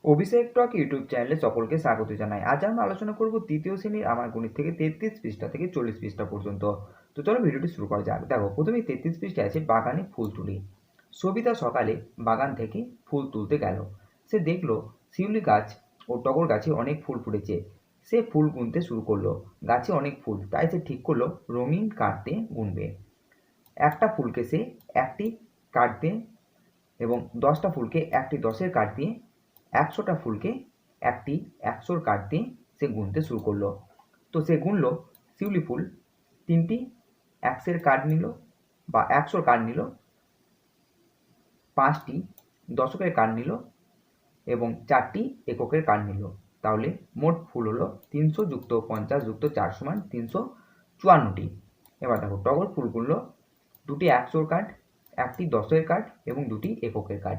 অভিষেক টক YouTube চ্যানেলে সকলকে স্বাগত জানাই। আজ আমরা আলোচনা করব তৃতীয় শ্রেণীর আমার গণিত থেকে 33 পৃষ্ঠা থেকে 40 পৃষ্ঠা পর্যন্ত। তো চলো ভিডিওটি শুরু করা যাক। দেখো, প্রথমেই 33 পৃষ্ঠায় আছে বাগানে ফুল তুলি। সবিতা সকালে বাগান থেকে ফুল তুলতে গেল। সে দেখলো শিউলি গাছ ও টগর গাছে অনেক ফুল ফুটেছে। সে ফুল গুনতে শুরু করলো। গাছে অনেক ফুল, তাই সে ঠিক করলো রঙিন কাঠ দিয়ে গুনবে। একটা ফুলকে সে একটি কাঠ দিয়ে এবং 10টা ফুলকে একটি 10-এর কাঠ দিয়ে, 100টা ফুলকে একটি 100-র কাঠ দিয়ে সে গুনতে শুরু করলো। তো সে গুনলো শিউলি ফুল 3টি 100-এর কাঠ নিল বা 100-র কাঠ নিল, 5টি দশকের কাঠ নিল এবং 4টি এককের কাঠ নিল। তাহলে মোট ফুল হলো 300 যুক্ত 50 যুক্ত 4 সমান 354টি। এবার দেখো, টগর ফুল গুনলো 2টি 100-র কাঠ, 1টি 10-এর কাঠ এবং 2টি এককের কাঠ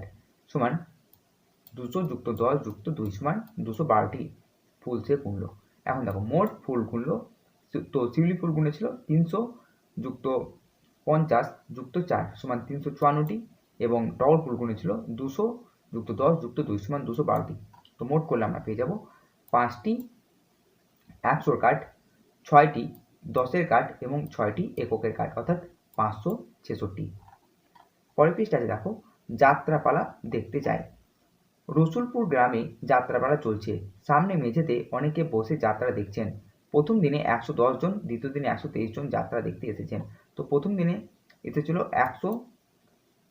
সমান 200 যুক্ত 10 যুক্ত 2 সমান 212টি ফুল সে গুনলো। এখন দেখো, মোট ফুল গুনলো। তো শিউলি ফুল গুনেছিল 300 যুক্ত 50 যুক্ত 4 সমান 354টি এবং টগর ফুল গুনেছিল 200 যুক্ত 10 যুক্ত 2 সমান 212টি। তো মোট করলে আমরা পেয়ে যাব 5টি 100-র কাঠ, 6টি 10-এর কাঠ এবং 6টি এককের কাঠ, অর্থাৎ 566। পরের পৃষ্ঠাতে দেখো, যাত্রাপালা দেখতে যায়। রসুলপুর গ্রামে যাত্রাপালা চলছে। সামনে মেঝেতে অনেকে বসে যাত্রা দেখছেন। প্রথম দিনে 110 জন, দ্বিতীয় দিনে 123 জন যাত্রা দেখতে এসেছেন। তো প্রথম দিনে এসেছিল 100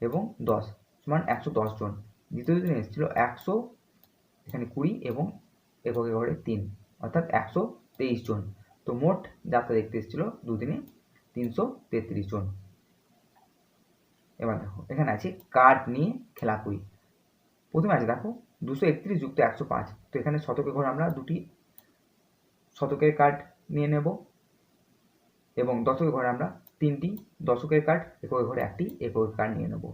এবং 10 সমান 110 জন। দ্বিতীয় দিনে এসেছিল 100 এখানে 20 এবং এককে ঘরে 3 অর্থাৎ 123 জন। তো মোট যাত্রা দেখতে এসেছিল দুদিনে 333 জন। এবার দেখো, এখানে আছে কার্ড নিয়ে খেলা করি। প্রথমে আছে দেখো 231 যুক্ত 105। তো এখানে শতকের ঘর আমরা দুটি শতকের কাঠ নিয়ে নেব এবং দশকের ঘরে আমরা 3টি দশকের কাঠ, এককের ঘরে একটি এককের কাঠ নিয়ে নেব।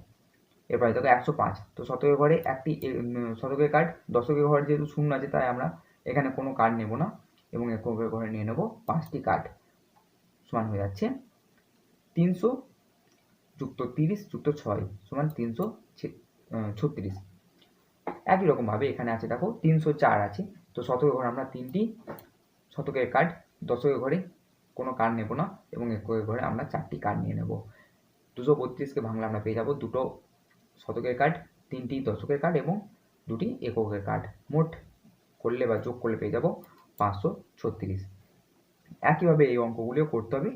এরপরে দেখো 105। তো শতকের ঘরে একটি শতকের কাঠ, দশকের ঘরে যেহেতু শূন্য আছে তাই আমরা এখানে কোনো কাঠ নেব না এবং এককের ঘরে নিয়ে নেব 5টি কাঠ। সমান হয়ে যাচ্ছে 300 যুক্ত 30 যুক্ত 6 সমান 336। একই রকমভাবে এখানে আছে দেখো 304 আছে। তো শতকের ঘরে আমরা 3টি শতকের কাঠ, দশকের ঘরে কোনো কাঠ নেব না এবং এককের ঘরে আমরা 4টি কাঠ নিয়ে নেব। 232কে ভাঙলে আমরা পেয়ে যাব 2টো শতকের কাঠ, 3টি দশকের কাঠ এবং 2টি এককের কাঠ। মোট করলে বা যোগ করলে পেয়ে যাব 536। একইভাবে এই অঙ্কগুলিও করতে হবে।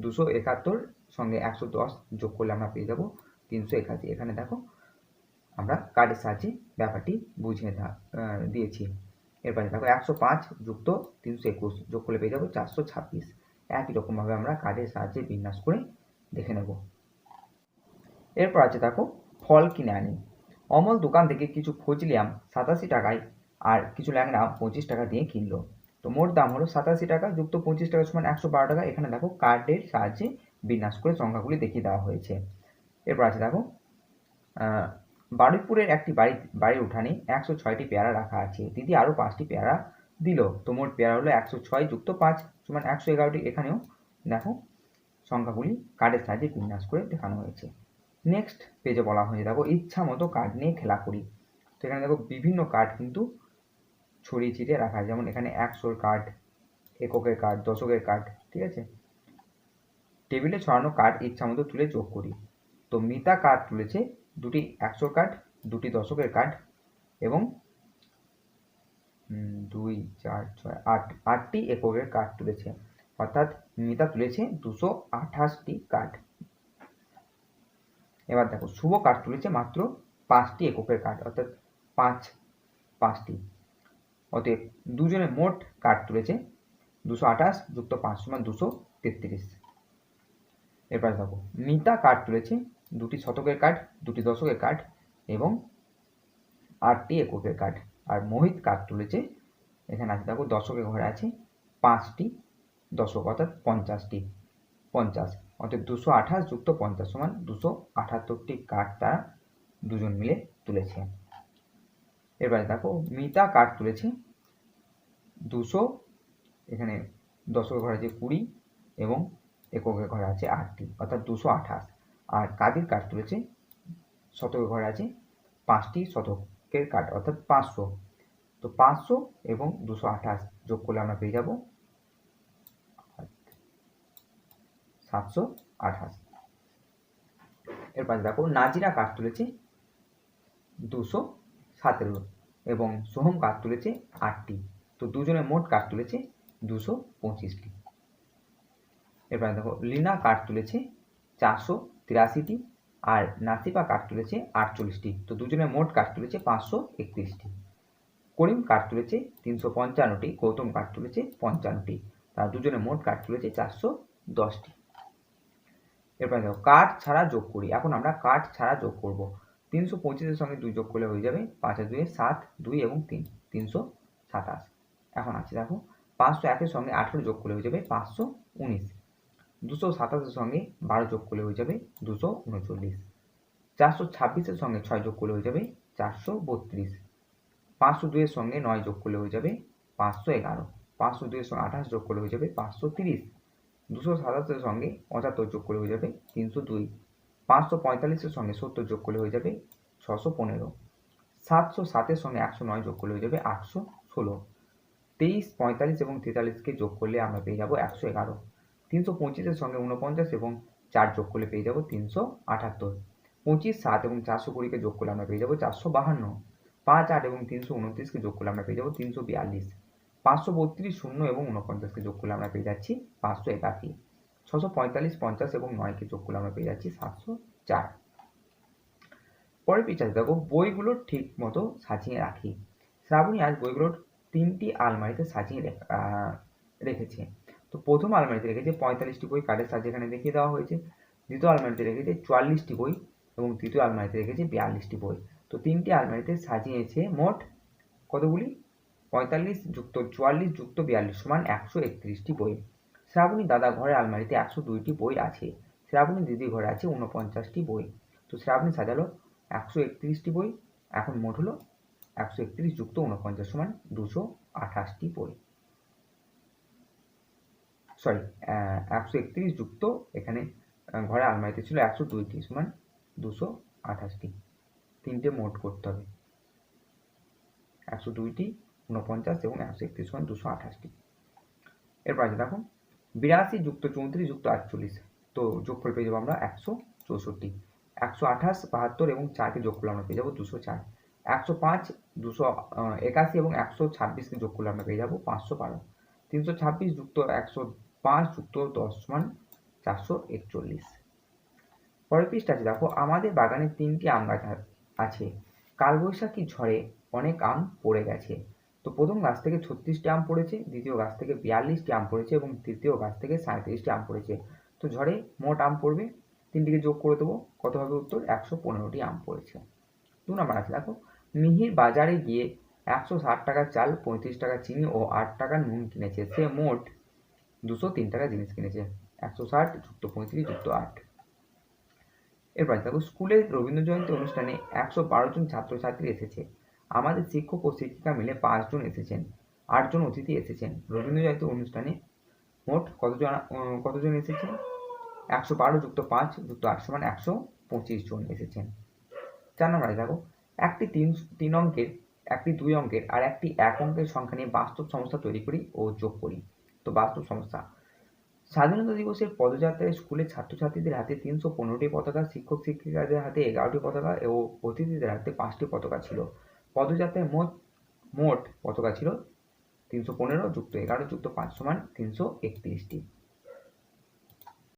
271 সঙ্গে 110 যোগ করলে আমরা পেয়ে যাব 381। এখানে দেখো আমরা কার্ডের সাহায্যে ব্যাপারটি বুঝিয়ে দিয়েছি। এরপরে দেখো 105 যুক্ত 321 যোগ করলে পেয়ে যাবো 426। একই রকমভাবে আমরা কার্ডের সাহায্যে বিন্যাস করে দেখে নেব। এরপর আছে দেখো ফল কিনে আনি। অমল দোকান থেকে কিছু ফজলি আম 87 টাকায় আর কিছু ল্যাংড়া 25 টাকা দিয়ে কিনলো। তো মোট দাম হলো 87 টাকা যুক্ত 25 টাকা সমান 112 টাকা। এখানে দেখো কার্ডের সাহায্যে বিন্যাস করে সংখ্যাগুলি দেখিয়ে দেওয়া হয়েছে। এরপর আছে দেখো বারুইপুরের একটি বাড়ির উঠানে 106টি পেয়ারা রাখা আছে। দিদি আরও 5টি পেয়ারা দিল। তো মোট পেয়ারা হলো 106 যুক্ত 5 সমান 111টি। এখানেও দেখো সংখ্যাগুলি কার্ডের সাহায্যে বিন্যাস করে দেখানো হয়েছে। নেক্সট পেজে বলা হয়েছে দেখো ইচ্ছা মতো কার্ড নিয়ে খেলা করি। তো এখানে দেখো বিভিন্ন কার্ড কিন্তু ছড়িয়ে ছিটিয়ে রাখা আছে, যেমন এখানে 100-র কার্ড, এককের কার্ড, দশকের কার্ড, ঠিক আছে। টেবিলে ছড়ানো কার্ড ইচ্ছা মতো তুলে যোগ করি। তো মিতা কার্ড তুলেছে 2টি 100-র কার্ড, 2টি দশকের কার্ড এবং 2 4 6 8 8টি এককের কার্ড তুলেছে, অর্থাৎ মিতা তুলেছে 228টি কার্ড। এবার দেখো শুভ কার্ড তুলেছে মাত্র 5টি এককের কার্ড, অর্থাৎ 5টি। অতএব দুজনে মোট কার্ড তুলেছে 228 যুক্ত 5 সমান 233। এরপরে দেখো মিতা কার্ড তুলেছে 2টি শতকের কার্ড, 2টি দশকের কার্ড এবং 8টি এককের কার্ড। আর মোহিত কার্ড তুলেছে, এখানে আছে দেখো দশকের ঘরে আছে 5টি দশক, অর্থাৎ 50টি, 50। অর্থাৎ 228 যুক্ত 50 সমান 278টি কার্ড তারা দুজন মিলে তুলেছে। এবারে দেখো মিতা কার্ড তুলেছে 200, এখানে দশকের ঘরে আছে 20 এবং এককের ঘরে আছে 8টি, অর্থাৎ 228। আর কাদির কার্ড তুলেছে শতকের ঘরে আছে 5টি শতকের কার্ড, অর্থাৎ 500। তো 500 এবং 228 যোগ করলে আমরা পেয়ে যাব 728। এরপর দেখো নাজিরা কাঠ তুলেছে 217 এবং সোহম কাঠ তুলেছে 8টি। তো দুজনে মোট কাঠ তুলেছে 225টি। এরপর দেখো লিনা কাঠ তুলেছে 483টি আর নাসিফা কাঠ তুলেছে 48টি। তো দুজনে মোট কাঠ তুলেছে 531টি। করিম কাঠ তুলেছে 355টি, গৌতম কাঠ তুলেছে 55টি। তারা দুজনে মোট কাঠ তুলেছে 410টি। এরপর দেখো কাঠ ছাড়া যোগ করি। এখন আমরা কাঠ ছাড়া যোগ করব। 325-এর সঙ্গে 2 যোগ করলে হয়ে যাবে 5 আর 2 7, 2 এবং 3 327। এখন আছে দেখো 501-এর সঙ্গে 18 যোগ করলে হয়ে যাবে 519। 227-এর সঙ্গে 12 যোগ করলে হয়ে যাবে 239। 426-এর সঙ্গে 6 যোগ করলে হয়ে যাবে 432। 502-এর সঙ্গে 9 যোগ করলে হয়ে যাবে 511। 502-এর সঙ্গে 28 যোগ করলে হয়ে যাবে 530। 227-এর সঙ্গে 75 যোগ করলে হয়ে যাবে 302। 545-এর সঙ্গে 70 যোগ করলে হয়ে যাবে 615। 707-এর সঙ্গে 109 যোগ করলে হয়ে যাবে 816। 23, 45 এবং 43-কে যোগ করলে আমরা পেয়ে যাব 111। 325-এর সঙ্গে 49 এবং 4 যোগ করলে পেয়ে যাব 378। 25, 7 এবং 420-কে যোগ করলে আমরা পেয়ে যাব 452। 5, 8 এবং 329-কে যোগ করলে আমরা পেয়ে যাব 342। 532, 0 এবং 49-কে যোগ করলে আমরা পেয়ে যাচ্ছি 581। 645, 50 এবং 9-কে যোগ করলে আমরা পেয়ে যাচ্ছি 704। পরের পৃষ্ঠাতে দেখো বইগুলো ঠিক মতো সাজিয়ে রাখি। শ্রাবণী আজ বইগুলোর 3টি আলমারিতে সাজিয়ে রেখেছে। তো প্রথম আলমারিতে রেখেছে 45টি বই, কাঠের সাজিয়ে এখানে দেখিয়ে দেওয়া হয়েছে। দ্বিতীয় আলমারিতে রেখেছে 44টি বই এবং তৃতীয় আলমারিতে রেখেছে 42টি বই। তো 3টি আলমারিতে সাজিয়েছে মোট কতগুলি? 45 যুক্ত 44 যুক্ত 42 সমান 131টি বই। শ্রাবণী দাদা ঘরের আলমারিতে 102টি বই আছে। শ্রাবণী দিদি ঘরে আছে 49টি বই। তো শ্রাবণী সাজালো 131টি বই। এখন মোট হলো 131 যুক্ত 49 সমান 228টি বই। সরি, 131 যুক্ত এখানে ঘরে আলমারিতে ছিল 102টি সমান 228টি। তিনটে মোট করতে হবে। 102টি, 49 এবং 131 সমান 228টি। এরপর আছে দেখো 82 যুক্ত 34 যুক্ত 48। তো যোগফল পেয়ে যাবো আমরা 164। 128, 72 এবং 4কে যোগ করলে আমরা পেয়ে যাবো 204। 105, 281 এবং 126কে যোগ করলে আমরা পেয়ে যাবো 512। 326 যুক্ত 105 যুক্ত 10 সমান 441। পরের পৃষ্ঠা আছে দেখো আমাদের বাগানে 3টি আম গাছ আছে। কালবৈশাখী ঝড়ে অনেক আম পড়ে গেছে। তো প্রথম গাছ থেকে 36টি আম পড়েছে, দ্বিতীয় গাছ থেকে 42টি আম পড়েছে এবং তৃতীয় গাছ থেকে 37টি আম পড়েছে। তো ঝড়ে মোট আম পড়বে, তিনটিকে যোগ করে দেবো, কত হবে উত্তর? 115টি আম পড়েছে। 2 নম্বর আছে দেখো মিহির বাজারে গিয়ে 160 টাকার চাল, 35 টাকা চিনি ও 8 টাকার নুন কিনেছে। সে মোট 203 টাকা জিনিস কিনেছে। 160 যুক্ত 35 যুক্ত 8। এরপর দেখো স্কুলের রবীন্দ্র জয়ন্তী অনুষ্ঠানে 112 জন ছাত্রছাত্রী এসেছে। আমাদের শিক্ষক ও শিক্ষিকা মিলে 5 জন এসেছেন, 8 জন অতিথি এসেছেন। রবীন্দ্র জয়ন্তী অনুষ্ঠানে মোট কতজন এসেছেন? 112 যুক্ত 5 যুক্ত 8 সমান 125 জন এসেছেন। 4 নম্বরে দেখো একটি 3 অঙ্কের, একটি 2 অঙ্কের আর একটি 1 অঙ্কের সংখ্যা নিয়ে বাস্তব সমস্যা তৈরি করি ও যোগ করি। তো বাস্তব সমস্যা, স্বাধীনতা দিবসের পদযাত্রায় স্কুলের ছাত্রছাত্রীদের হাতে 315টি পতাকা, শিক্ষক শিক্ষিকাদের হাতে 11টি পতাকা ও অতিথিদের হাতে 5টি পতাকা ছিল। পদযাত্রায় মোট পতাকা ছিল 315 যুক্ত 11 যুক্ত 5 সমান 331টি।